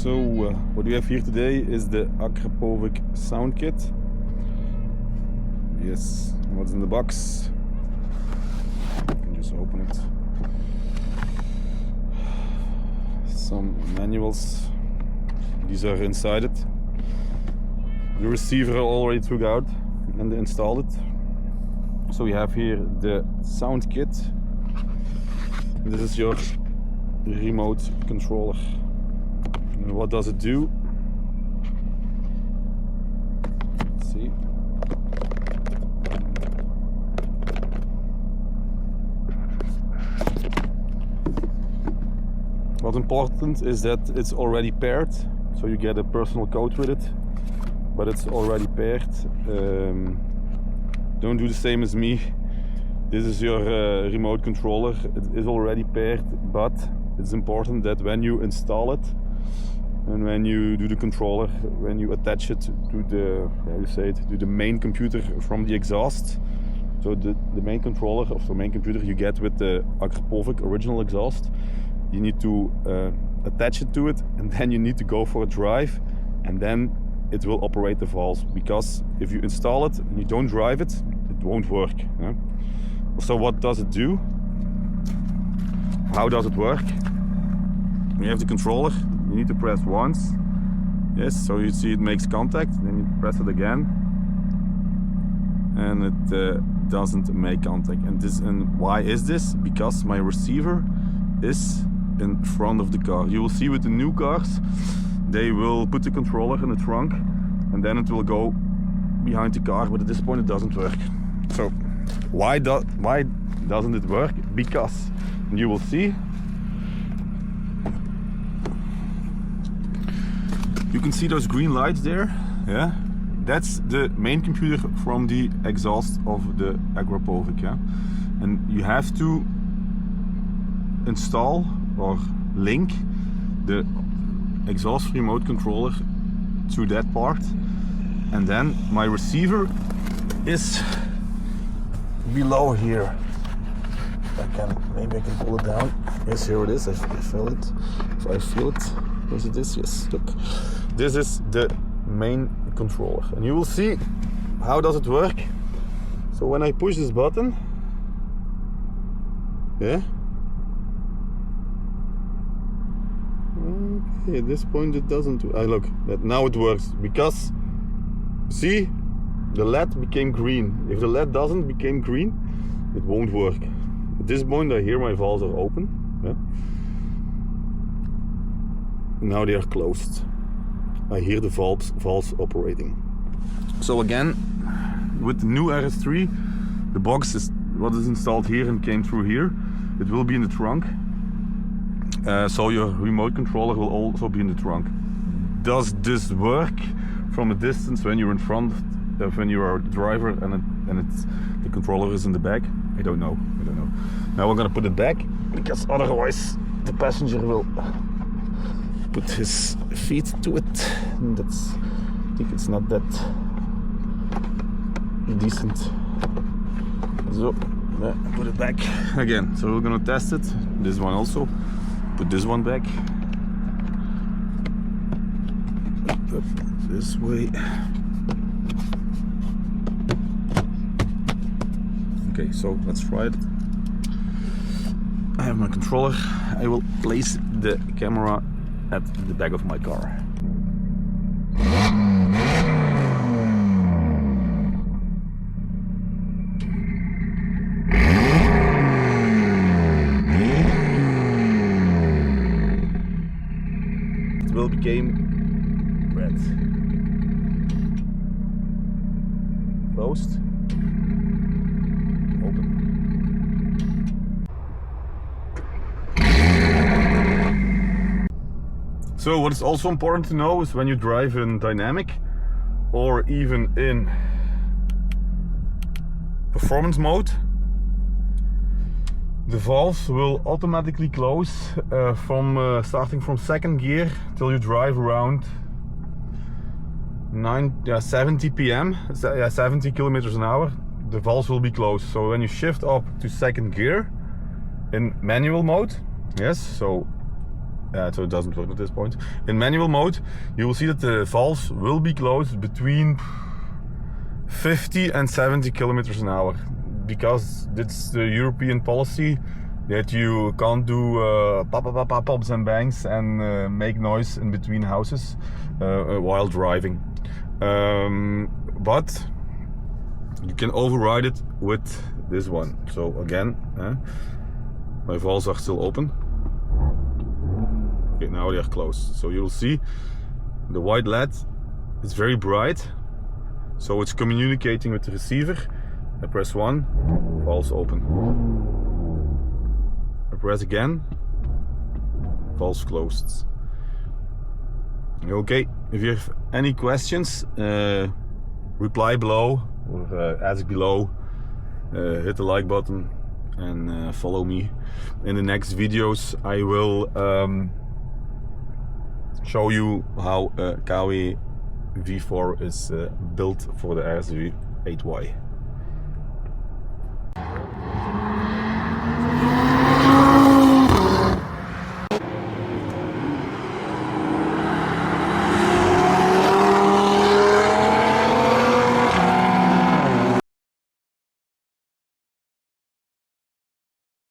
So what we have here today is the Akrapovic sound kit. Yes, what's in the box? You can just open it. Some manuals. These are inside it. The receiver I already took out and installed it. So we have here the sound kit. This is your remote controller. And what does it do? Let's see. What's important is that it's already paired, so you get a personal code with it, but it's already paired. Don't do the same as me. This is your remote controller. It is already paired, but it's important that when you install it and when you do the controller, when you attach it to the, how you say it, to the main computer from the exhaust. So the main controller of the main computer you get with the Akrapovic original exhaust, you need to attach it to it, and then you need to go for a drive, and then it will operate the valves. Because if you install it and you don't drive it, it won't work. Yeah? So what does it do? How does it work? You have the controller, you need to press once. Yes, so you see it makes contact, then you press it again, and it doesn't make contact. And why is this? Because my receiver is in front of the car. You will see with the new cars, they will put the controller in the trunk and then it will go behind the car, but at this point it doesn't work. So why doesn't it work? Because you will see, you can see those green lights there. Yeah, that's the main computer from the exhaust of the Akrapovic. Yeah, and you have to install or link the exhaust remote controller to that part, and then my receiver is below here. Maybe I can pull it down. Yes, here it is. I feel it. If I feel it, is it this? Yes. Look, this is the main controller, and you will see how does it work. So when I push this button, yeah. Okay, at this point it doesn't. Look, now it works, because see, the LED became green. If the LED doesn't become green, it won't work. At this point I hear my valves are open. Yeah? Now they are closed. I hear the valves operating. So again, with the new RS3, the box is what is installed here and came through here. It will be in the trunk. So your remote controller will also be in the trunk. Does this work from a distance when you're in front of, when you are a driver and the controller is in the back? I don't know. Now we're gonna put it back, because otherwise the passenger will put his feet to it, and I think it's not that decent. So put it back again. So we're gonna test it. This one also. Put this one back. Up this way. Okay, so let's try it. I have my controller. I will place the camera at the back of my car. Will became red. Closed. Open. So what is also important to know is when you drive in dynamic or even in performance mode, the valves will automatically close starting from second gear till you drive around 70 70 kilometers an hour. The valves will be closed. So when you shift up to second gear in manual mode, yes, so so it doesn't work at this point. In manual mode, you will see that the valves will be closed between 50 and 70 kilometers an hour, because it's the European policy that you can't do pops and bangs and make noise in between houses while driving. But you can override it with this one. So again, my valves are still open. Okay, now they are closed. So you'll see the white LED is very bright. So it's communicating with the receiver. I press 1, valves open. I press again, valves closed. Okay, if you have any questions, reply below or ask below. Hit the like button and follow me. In the next videos I will show you how KW V4 is built for the RS3 8Y.